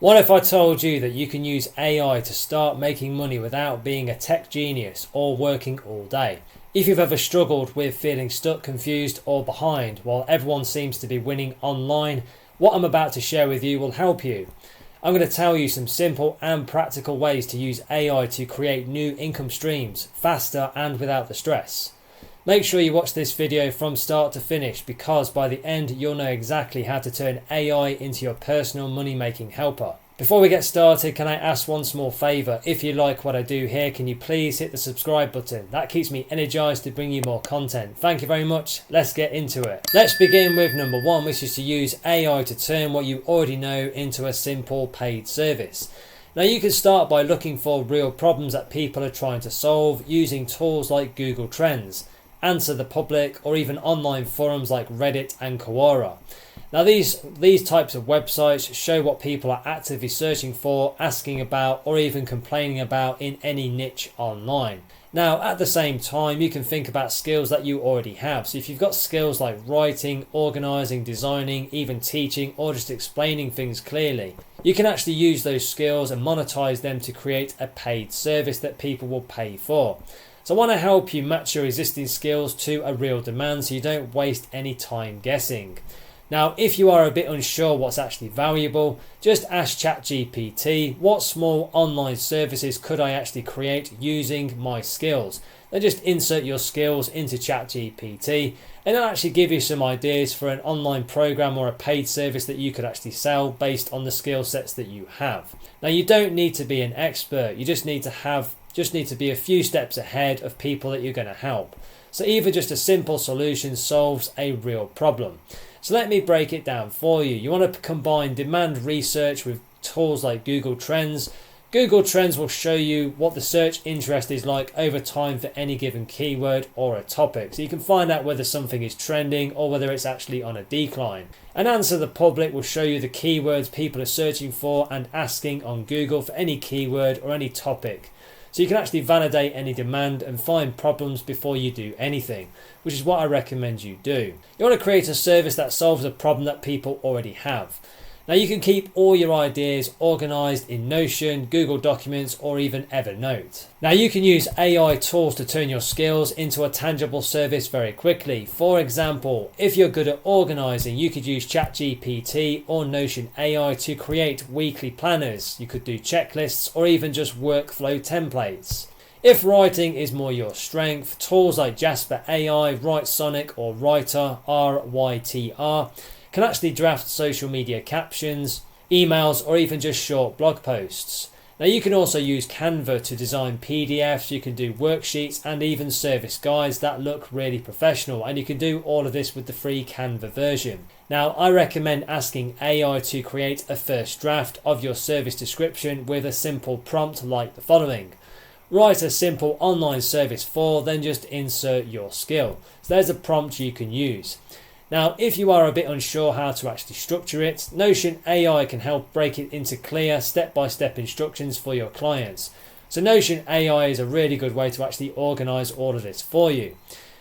What if I told you that you can use AI to start making money without being a tech genius or working all day? If you've ever struggled with feeling stuck, confused or behind while everyone seems to be winning online, what I'm about to share with you will help you. I'm going to tell you some simple and practical ways to use AI to create new income streams faster and without the stress. Make sure you watch this video from start to finish, because by the end you'll know exactly how to turn AI into your personal money making helper. Before we get started, can I ask one small favour? If you like what I do here, can you please hit the subscribe button? That keeps me energized to bring you more content. Thank you very much. Let's get into it. Let's begin with number one, which is to use AI to turn what you already know into a simple paid service. Now you can start by looking for real problems that people are trying to solve using tools like Google Trends, AnswerThePublic, or even online forums like Reddit and Quora. Now these types of websites show what people are actively searching for, asking about, or even complaining about in any niche online. Now at the same time, you can think about skills that you already have. So if you've got skills like writing, organizing, designing, even teaching, or just explaining things clearly, you can actually use those skills and monetize them to create a paid service that people will pay for. So I want to help you match your existing skills to a real demand so you don't waste any time guessing. Now, if you are a bit unsure what's actually valuable, just ask ChatGPT, what small online services could I actually create using my skills? Then just insert your skills into ChatGPT and it'll actually give you some ideas for an online program or a paid service that you could actually sell based on the skill sets that you have. Now, you don't need to be an expert, you just need to be a few steps ahead of people that you're going to help. So even just a simple solution solves a real problem. So let me break it down for you. You want to combine demand research with tools like Google Trends. Google Trends will show you what the search interest is like over time for any given keyword or a topic. So you can find out whether something is trending or whether it's actually on a decline. And AnswerThePublic will show you the keywords people are searching for and asking on Google for any keyword or any topic. So you can actually validate any demand and find problems before you do anything, which is what I recommend you do. You want to create a service that solves a problem that people already have. Now you can keep all your ideas organized in Notion, Google Documents, or even Evernote. Now you can use AI tools to turn your skills into a tangible service very quickly. For example, if you're good at organizing, you could use ChatGPT or Notion AI to create weekly planners. You could do checklists or even just workflow templates. If writing is more your strength, tools like Jasper AI, WriteSonic or Writer, RYTR, can actually draft social media captions, emails, or even just short blog posts. Now you can also use Canva to design PDFs, you can do worksheets and even service guides that look really professional, and you can do all of this with the free Canva version. Now I recommend asking AI to create a first draft of your service description with a simple prompt like the following. Write a simple online service for, then just insert your skill. So there's a prompt you can use. Now, if you are a bit unsure how to actually structure it, Notion AI can help break it into clear step-by-step instructions for your clients. So Notion AI is a really good way to actually organize all of this for you.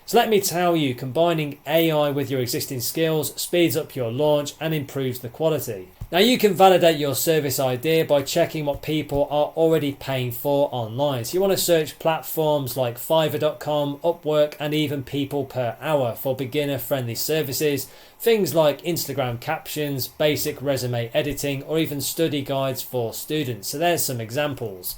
So let me tell you, combining AI with your existing skills speeds up your launch and improves the quality. Now you can validate your service idea by checking what people are already paying for online. So you want to search platforms like Fiverr.com, Upwork, and even People Per Hour for beginner friendly services. Things like Instagram captions, basic resume editing, or even study guides for students. So there's some examples.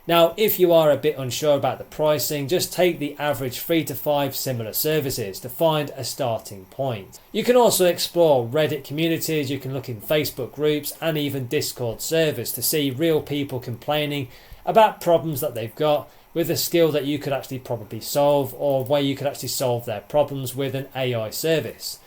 Now, if you are a bit unsure about the pricing, just take the average 3 to 5 similar services to find a starting point. You can also explore Reddit communities, you can look in Facebook groups and even Discord servers to see real people complaining about problems that they've got with a skill that you could actually probably solve, or where you could actually solve their problems with an AI service.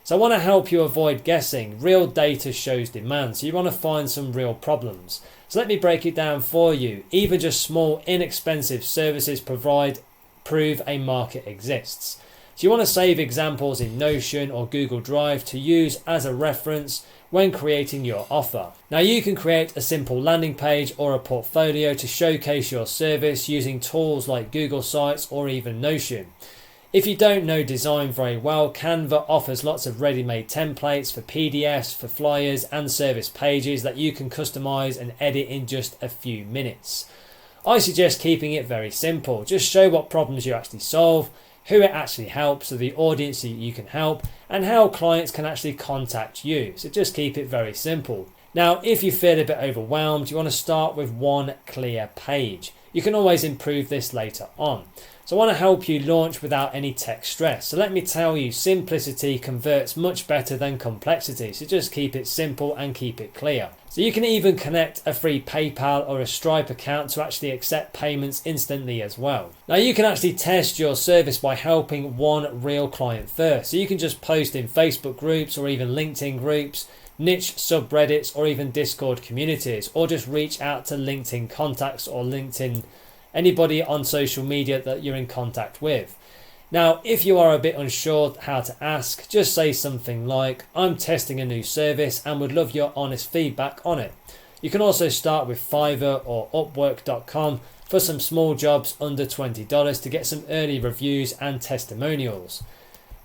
So I want to help you avoid guessing. Real data shows demand, so you want to find some real problems. So let me break it down for you. Even just small, inexpensive services prove a market exists. So you want to save examples in Notion or Google Drive to use as a reference when creating your offer. Now you can create a simple landing page or a portfolio to showcase your service using tools like Google Sites or even Notion. If you don't know design very well, Canva offers lots of ready-made templates for PDFs, for flyers and service pages that you can customize and edit in just a few minutes. I suggest keeping it very simple. Just show what problems you actually solve, who it actually helps, so the audience that you can help, and how clients can actually contact you. So just keep it very simple. Now, if you feel a bit overwhelmed, you want to start with one clear page. You can always improve this later on. So I want to help you launch without any tech stress. So let me tell you, simplicity converts much better than complexity. So just keep it simple and keep it clear. So you can even connect a free PayPal or a Stripe account to actually accept payments instantly as well. Now you can actually test your service by helping one real client first. So you can just post in Facebook groups or even LinkedIn groups, niche subreddits or even Discord communities, or just reach out to LinkedIn contacts or LinkedIn anybody on social media that you're in contact with. Now, if you are a bit unsure how to ask, just say something like, I'm testing a new service and would love your honest feedback on it. You can also start with Fiverr or Upwork.com for some small jobs under $20 to get some early reviews and testimonials.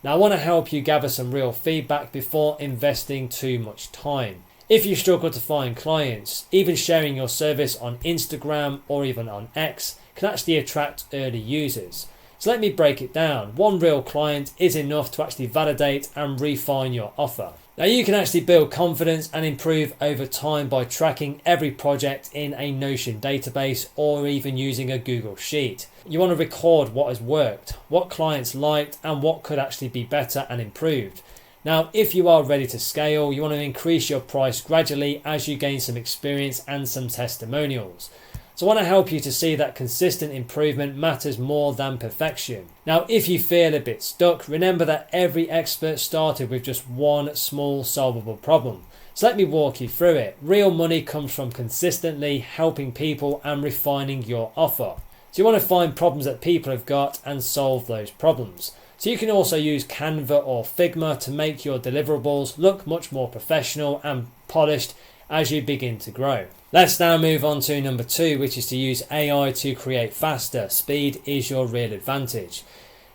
Now, I want to help you gather some real feedback before investing too much time. If you struggle to find clients, even sharing your service on Instagram or even on X can actually attract early users. So let me break it down. One real client is enough to actually validate and refine your offer. Now you can actually build confidence and improve over time by tracking every project in a Notion database or even using a Google Sheet. You want to record what has worked, what clients liked, and what could actually be better and improved. Now, if you are ready to scale, you want to increase your price gradually as you gain some experience and some testimonials. So I want to help you to see that consistent improvement matters more than perfection. Now, if you feel a bit stuck, remember that every expert started with just one small solvable problem. So let me walk you through it. Real money comes from consistently helping people and refining your offer. So you want to find problems that people have got and solve those problems. So you can also use Canva or Figma to make your deliverables look much more professional and polished as you begin to grow. Let's now move on to number 2, which is to use AI to create faster. Speed is your real advantage.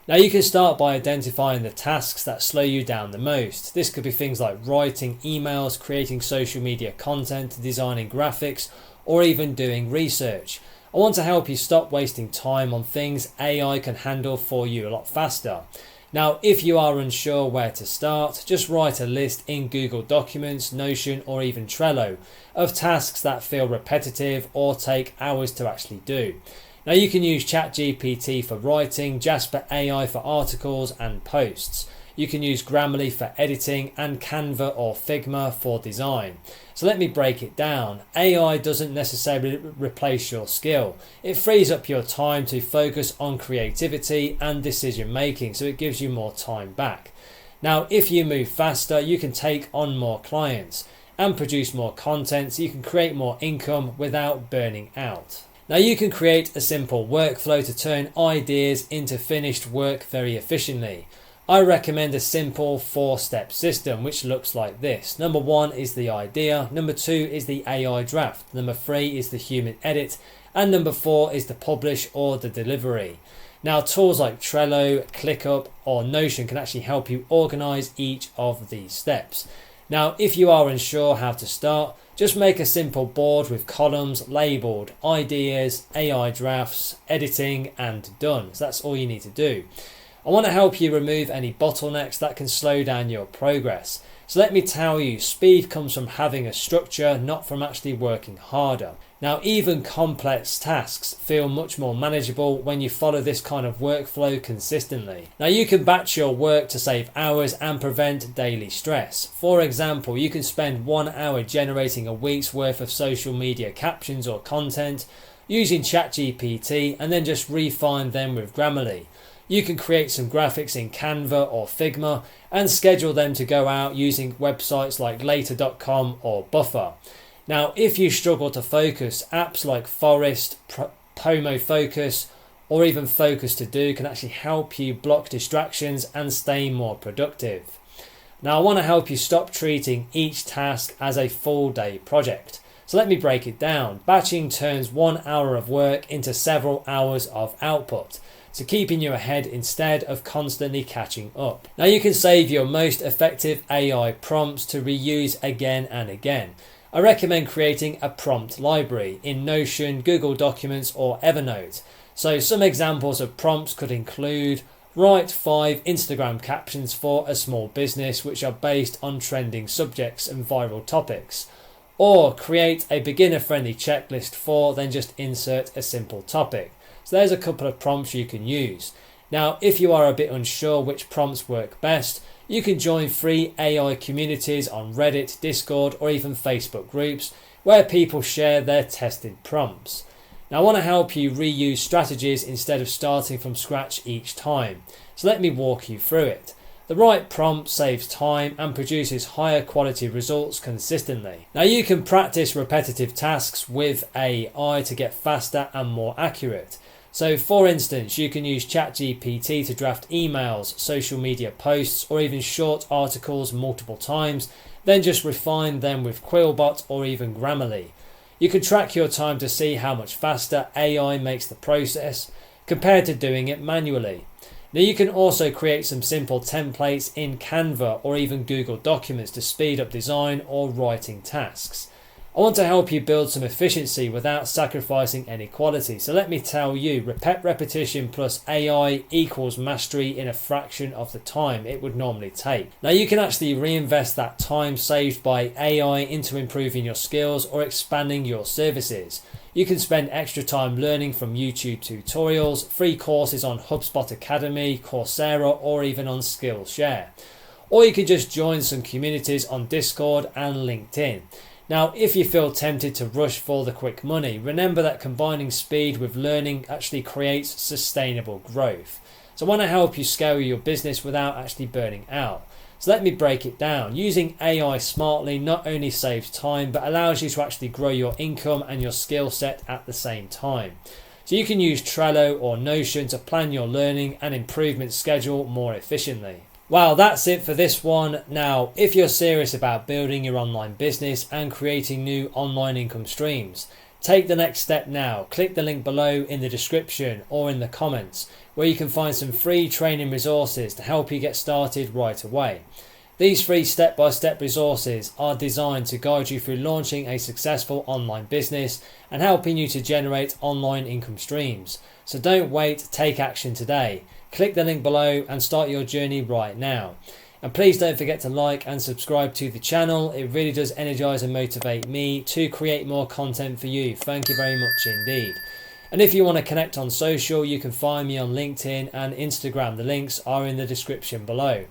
Now you can start by identifying the tasks that slow you down the most. This could be things like writing emails, creating social media content, designing graphics, or even doing research. I want to help you stop wasting time on things AI can handle for you a lot faster. Now, if you are unsure where to start, just write a list in Google Documents, Notion, or even Trello of tasks that feel repetitive or take hours to actually do. Now, you can use ChatGPT for writing, Jasper AI for articles and posts. You can use Grammarly for editing and Canva or Figma for design. So let me break it down. AI doesn't necessarily replace your skill. It frees up your time to focus on creativity and decision making, so it gives you more time back. Now, if you move faster, you can take on more clients and produce more content, so you can create more income without burning out. Now you can create a simple workflow to turn ideas into finished work very efficiently. I recommend a simple 4-step system which looks like this. Number 1 is the idea, number 2 is the AI draft, number 3 is the human edit, and number 4 is the publish or the delivery. Now tools like Trello, ClickUp or Notion can actually help you organize each of these steps. Now if you are unsure how to start, just make a simple board with columns labeled ideas, AI drafts, editing and done. So that's all you need to do. I want to help you remove any bottlenecks that can slow down your progress. So let me tell you, speed comes from having a structure, not from actually working harder. Now, even complex tasks feel much more manageable when you follow this kind of workflow consistently. Now, you can batch your work to save hours and prevent daily stress. For example, you can spend 1 hour generating a week's worth of social media captions or content using ChatGPT and then just refine them with Grammarly. You can create some graphics in Canva or Figma and schedule them to go out using websites like later.com or Buffer. Now, if you struggle to focus, apps like Forest, Pomo Focus, or even Focus To Do can actually help you block distractions and stay more productive. Now, I want to help you stop treating each task as a full day project. So let me break it down. Batching turns 1 hour of work into several hours of output. so keeping you ahead instead of constantly catching up. Now you can save your most effective AI prompts to reuse again and again. I recommend creating a prompt library in Notion, Google Documents or Evernote. So some examples of prompts could include: write 5 Instagram captions for a small business which are based on trending subjects and viral topics. Or create a beginner-friendly checklist for, then just insert a simple topic. So there's a couple of prompts you can use. Now, if you are a bit unsure which prompts work best, you can join free AI communities on Reddit, Discord, or even Facebook groups where people share their tested prompts. Now, I want to help you reuse strategies instead of starting from scratch each time. So let me walk you through it. The right prompt saves time and produces higher quality results consistently. Now you can practice repetitive tasks with AI to get faster and more accurate. So for instance, you can use ChatGPT to draft emails, social media posts, or even short articles multiple times, then just refine them with Quillbot or even Grammarly. You can track your time to see how much faster AI makes the process compared to doing it manually. Now you can also create some simple templates in Canva or even Google Documents to speed up design or writing tasks. I want to help you build some efficiency without sacrificing any quality. So let me tell you, repetition plus AI equals mastery in a fraction of the time it would normally take. Now you can actually reinvest that time saved by AI into improving your skills or expanding your services. You can spend extra time learning from YouTube tutorials, free courses on HubSpot Academy, Coursera, or even on Skillshare. Or you can just join some communities on Discord and LinkedIn. Now, if you feel tempted to rush for the quick money, remember that combining speed with learning actually creates sustainable growth. So I want to help you scale your business without actually burning out. So let me break it down. Using AI smartly not only saves time, but allows you to actually grow your income and your skill set at the same time. So you can use Trello or Notion to plan your learning and improvement schedule more efficiently. Well, that's it for this one. Now, if you're serious about building your online business and creating new online income streams, take the next step now. Click the link below in the description or in the comments where you can find some free training resources to help you get started right away. These free step-by-step resources are designed to guide you through launching a successful online business and helping you to generate online income streams. So don't wait, take action today. Click the link below and start your journey right now. And please don't forget to like and subscribe to the channel. It really does energize and motivate me to create more content for you. Thank you very much indeed. And if you want to connect on social, you can find me on LinkedIn and Instagram. The links are in the description below.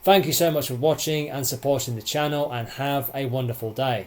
Thank you so much for watching and supporting the channel, and have a wonderful day.